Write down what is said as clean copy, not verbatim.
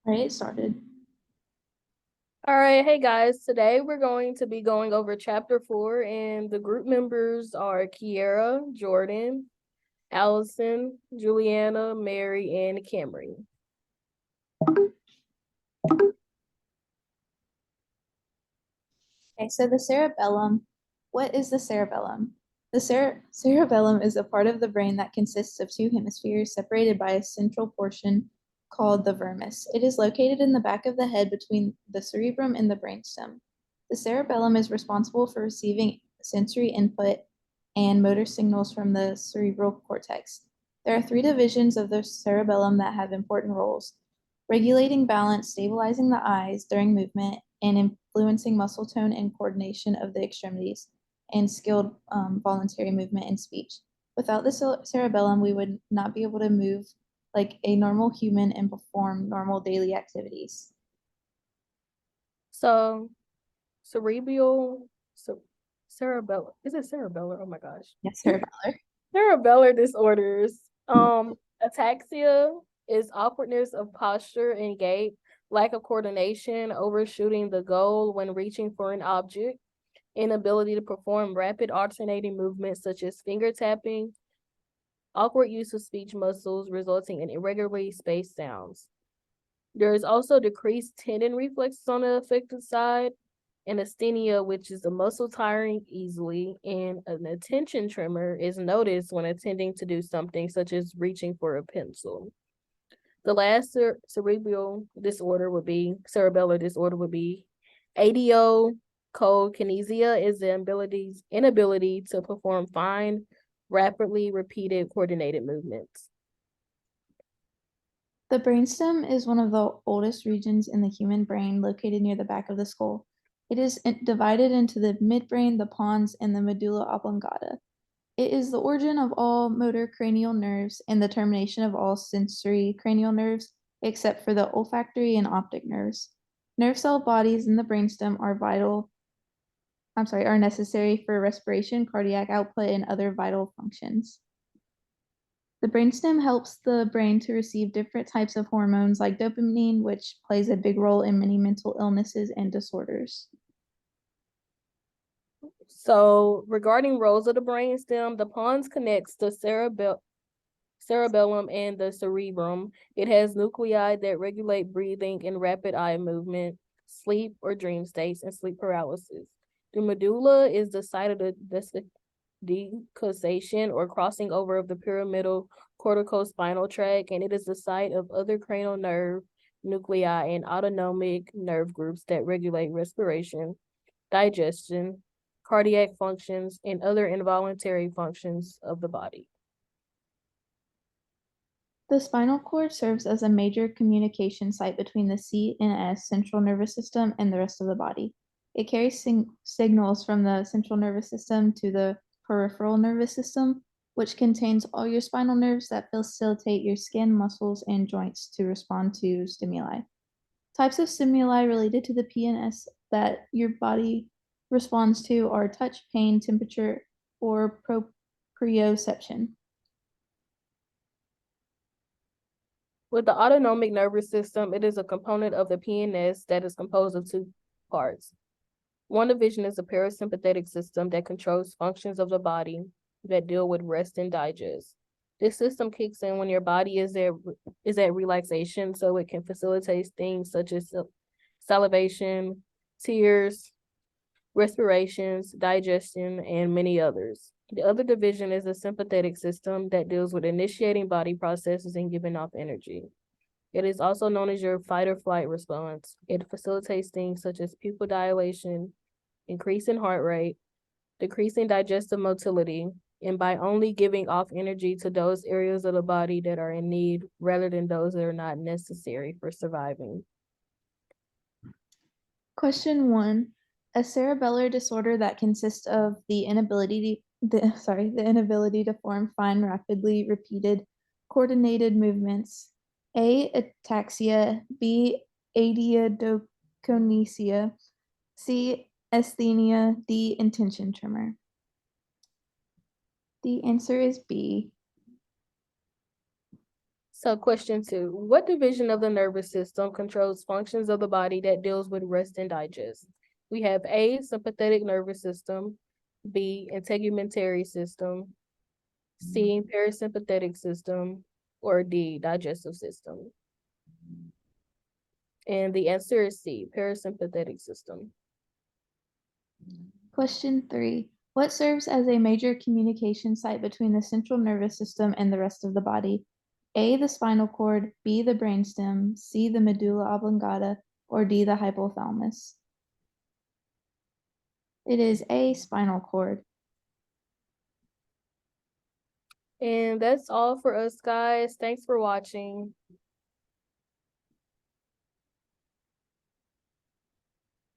All right, it started. All right, hey guys, today we're going to be going over chapter 4, and the group members are Kiera, Jordan, Allison, Juliana, Mary, and Camry. Okay, so the cerebellum. What is the cerebellum? The cerebellum is a part of the brain that consists of two hemispheres separated by a central portion called the vermis. It is located in the back of the head between the cerebrum and the brainstem. The cerebellum is responsible for receiving sensory input and motor signals from the cerebral cortex. There are three divisions of the cerebellum that have important roles: regulating balance, stabilizing the eyes during movement, and influencing muscle tone and coordination of the extremities, and skilled voluntary movement and speech. Without the cerebellum, we would not be able to move like a normal human and perform normal daily activities. So, cerebral, cerebellar, is it cerebellar? Oh my gosh. Yes, cerebellum. Cerebellar disorders. Ataxia is awkwardness of posture and gait, lack of coordination, overshooting the goal when reaching for an object, inability to perform rapid alternating movements such as finger tapping, awkward use of speech muscles resulting in irregularly spaced sounds. There is also decreased tendon reflexes on the affected side, and asthenia, which is the muscle tiring easily, and an attention tremor is noticed when attempting to do something such as reaching for a pencil. The last cerebral disorder would be cerebellar disorder would be adipokinesia is the inability to perform fine, rapidly repeated coordinated movements. The brainstem is one of the oldest regions in the human brain, located near the back of the skull. It is divided into the midbrain, the pons, and the medulla oblongata. It is the origin of all motor cranial nerves and the termination of all sensory cranial nerves, except for the olfactory and optic nerves. Nerve cell bodies in the brainstem are necessary for respiration, cardiac output, and other vital functions. The brainstem helps the brain to receive different types of hormones like dopamine, which plays a big role in many mental illnesses and disorders. So, regarding roles of the brainstem, the pons connects the cerebellum and the cerebrum. It has nuclei that regulate breathing and rapid eye movement, sleep or dream states, and sleep paralysis. The medulla is the site of the decussation or crossing over of the pyramidal corticospinal tract, and it is the site of other cranial nerve nuclei and autonomic nerve groups that regulate respiration, digestion, cardiac functions, and other involuntary functions of the body. The spinal cord serves as a major communication site between the CNS central nervous system and the rest of the body. It carries signals from the central nervous system to the peripheral nervous system, which contains all your spinal nerves that facilitate your skin, muscles, and joints to respond to stimuli. Types of stimuli related to the PNS that your body responds to are touch, pain, temperature, or proprioception. With the autonomic nervous system, it is a component of the PNS that is composed of two parts. One division is the parasympathetic system that controls functions of the body that deal with rest and digest. This system kicks in when your body is at relaxation, so it can facilitate things such as salivation, tears, respirations, digestion, and many others. The other division is the sympathetic system that deals with initiating body processes and giving off energy. It is also known as your fight or flight response. It facilitates things such as pupil dilation, increasing heart rate, decreasing digestive motility, and by only giving off energy to those areas of the body that are in need rather than those that are not necessary for surviving. Question 1. A cerebellar disorder that consists of the inability to form fine, rapidly repeated, coordinated movements. A. Ataxia. B. Adiadochonesia. C. Asthenia. D. Intention tremor. The answer is B. So question 2, what division of the nervous system controls functions of the body that deals with rest and digest? We have A, sympathetic nervous system, B, integumentary system, C, parasympathetic system, or D, digestive system. And the answer is C, parasympathetic system. Question 3. What serves as a major communication site between the central nervous system and the rest of the body? A, the spinal cord, B, the brainstem, C, the medulla oblongata, or D, the hypothalamus. It is A, spinal cord. And that's all for us, guys. Thanks for watching.